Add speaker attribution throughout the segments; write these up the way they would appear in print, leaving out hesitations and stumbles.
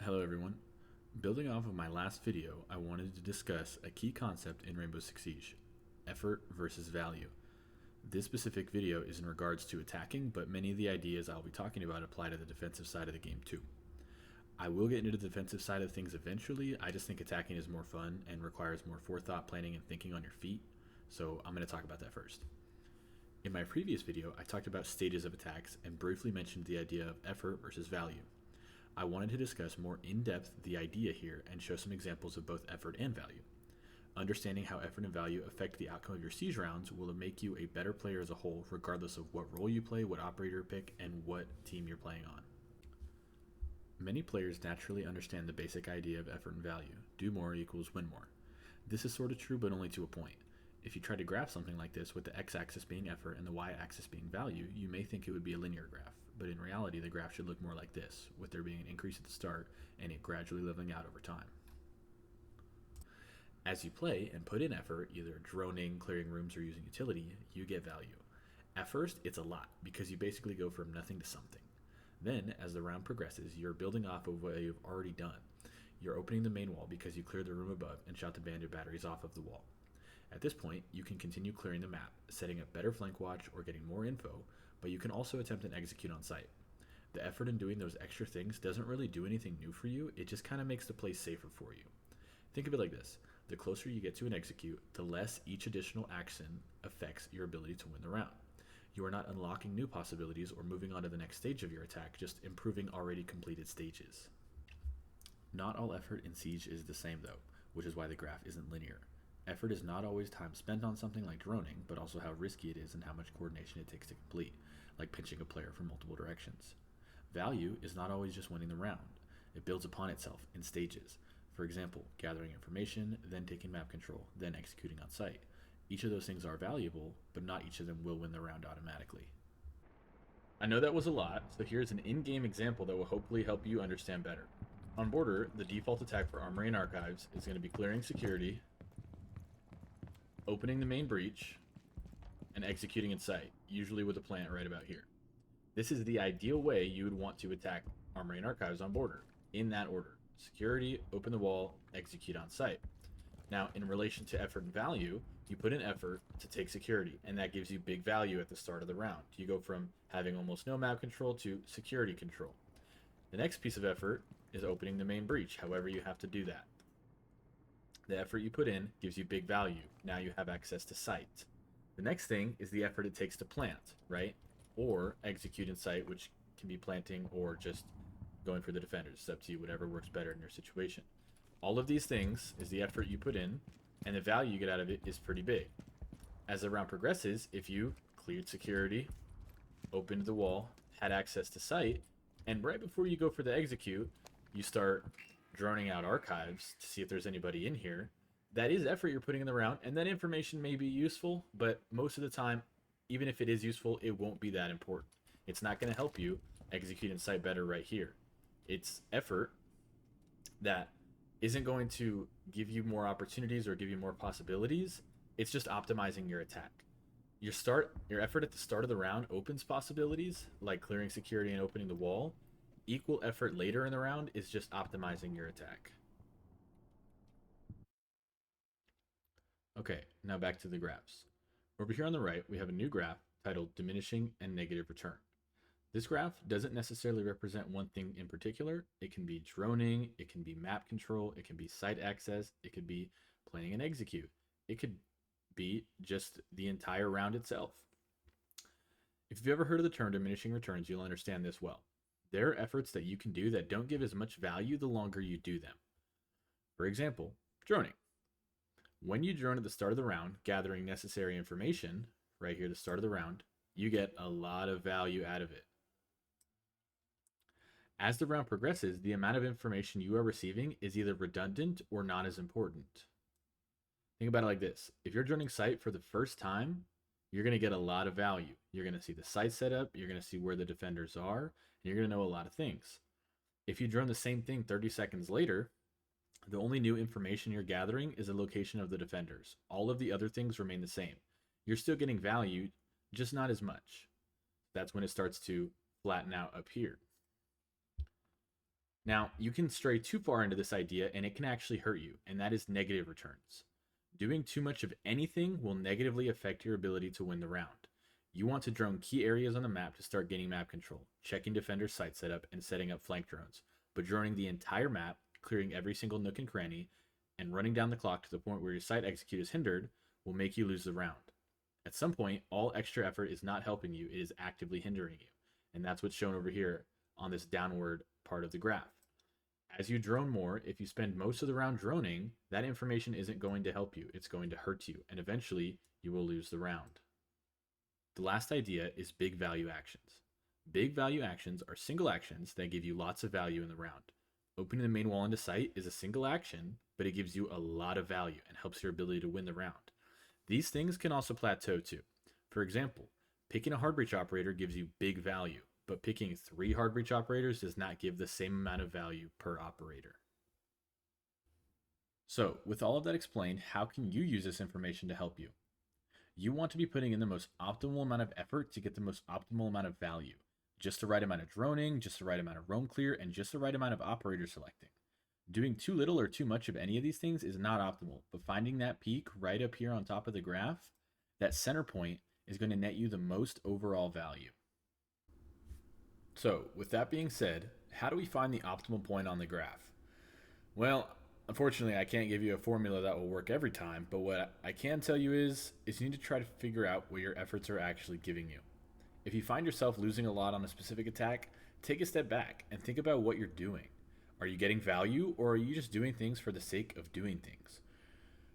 Speaker 1: Hello everyone. Building off of my last video, I wanted to discuss a key concept in Rainbow Six Siege: effort versus value. This specific video is in regards to attacking, but many of the ideas I'll be talking about apply to the defensive side of the game too. I will get into the defensive side of things eventually. I just think attacking is more fun and requires more forethought, planning, and thinking on your feet, so I'm going to talk about that first. In my previous video, I talked about stages of attacks and briefly mentioned the idea of effort versus value. I wanted to discuss more in depth the idea here and show some examples of both effort and value. Understanding how effort and value affect the outcome of your siege rounds will make you a better player as a whole, regardless of what role you play, what operator you pick, and what team you're playing on. Many players naturally understand the basic idea of effort and value: do more equals win more. This is sort of true, but only to a point. If you try to graph something like this with the x-axis being effort and the y-axis being value, you may think it would be a linear graph, but in reality the graph should look more like this, with there being an increase at the start and it gradually leveling out over time. As you play and put in effort, either droning, clearing rooms, or using utility, you get value. At first, it's a lot, because you basically go from nothing to something. Then, as the round progresses, you're building off of what you've already done. You're opening the main wall because you cleared the room above and shot the bandit batteries off of the wall. At this point, you can continue clearing the map, setting up better flank watch or getting more info, but you can also attempt an execute on site. The effort in doing those extra things doesn't really do anything new for you, it just kind of makes the place safer for you. Think of it like this: the closer you get to an execute, the less each additional action affects your ability to win the round. You are not unlocking new possibilities or moving on to the next stage of your attack, just improving already completed stages. Not all effort in Siege is the same though, which is why the graph isn't linear. Effort is not always time spent on something like droning, but also how risky it is and how much coordination it takes to complete, like pinching a player from multiple directions. Value is not always just winning the round. It builds upon itself in stages. For example, gathering information, then taking map control, then executing on site. Each of those things are valuable, but not each of them will win the round automatically. I know that was a lot, so here's an in-game example that will hopefully help you understand better. On border, the default attack for Armory and Archives is going to be clearing security, opening the main breach, and executing in sight, usually with a plant right about here. This is the ideal way you would want to attack Armory and Archives on border, in that order: security, open the wall, execute on site. Now, in relation to effort and value, you put in effort to take security, and that gives you big value at the start of the round. You go from having almost no map control to security control. The next piece of effort is opening the main breach, however you have to do that. The effort you put in gives you big value. Now you have access to site. The next thing is the effort it takes to plant, right? Or execute in site, which can be planting or just going for the defenders. It's up to you, whatever works better in your situation. All of these things is the effort you put in, and the value you get out of it is pretty big. As the round progresses, if you cleared security, opened the wall, had access to site, and right before you go for the execute, you start droning out archives to see if there's anybody in here, that is effort you're putting in the round, and that information may be useful, but most of the time, even if it is useful, it won't be that important. It's not going to help you execute in sight better right here. It's effort that isn't going to give you more opportunities or give you more possibilities. It's just optimizing your attack. Your effort at the start of the round opens possibilities, like clearing security and opening the wall. Equal effort later in the round is just optimizing your attack. Okay, now back to the graphs. Over here on the right, we have a new graph titled Diminishing and Negative Return. This graph doesn't necessarily represent one thing in particular. It can be droning, it can be map control, it can be site access, it could be planning and execute. It could be just the entire round itself. If you've ever heard of the term diminishing returns, you'll understand this well. There are efforts that you can do that don't give as much value the longer you do them. For example, droning. When you drone at the start of the round, gathering necessary information, right here, the start of the round, you get a lot of value out of it. As the round progresses, the amount of information you are receiving is either redundant or not as important. Think about it like this: if you're droning site for the first time, you're going to get a lot of value. You're going to see the site setup, you're going to see where the defenders are, and you're going to know a lot of things. If you drone the same thing 30 seconds later, the only new information you're gathering is the location of the defenders. All of the other things remain the same. You're still getting value, just not as much. That's when it starts to flatten out up here. Now, you can stray too far into this idea and it can actually hurt you, and that is negative returns. Doing too much of anything will negatively affect your ability to win the round. You want to drone key areas on the map to start gaining map control, checking defender site setup, and setting up flank drones. But droning the entire map, clearing every single nook and cranny, and running down the clock to the point where your site execute is hindered will make you lose the round. At some point, all extra effort is not helping you, it is actively hindering you. And that's what's shown over here on this downward part of the graph. As you drone more, if you spend most of the round droning, that information isn't going to help you, it's going to hurt you, and eventually you will lose the round. The last idea is big value actions. Big value actions are single actions that give you lots of value in the round. Opening the main wall into sight is a single action, but it gives you a lot of value and helps your ability to win the round. These things can also plateau too. For example, picking a hard breach operator gives you big value, but picking 3 hard breach operators does not give the same amount of value per operator. So, with all of that explained, how can you use this information to help you? You want to be putting in the most optimal amount of effort to get the most optimal amount of value. Just the right amount of droning, just the right amount of roam clear, and just the right amount of operator selecting. Doing too little or too much of any of these things is not optimal, but finding that peak right up here on top of the graph, that center point, is going to net you the most overall value. So, with that being said, how do we find the optimal point on the graph? Well, unfortunately, I can't give you a formula that will work every time, but what I can tell you is you need to try to figure out what your efforts are actually giving you. If you find yourself losing a lot on a specific attack, take a step back and think about what you're doing. Are you getting value, or are you just doing things for the sake of doing things?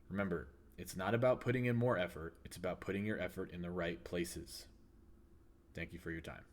Speaker 1: Remember, it's not about putting in more effort, it's about putting your effort in the right places. Thank you for your time.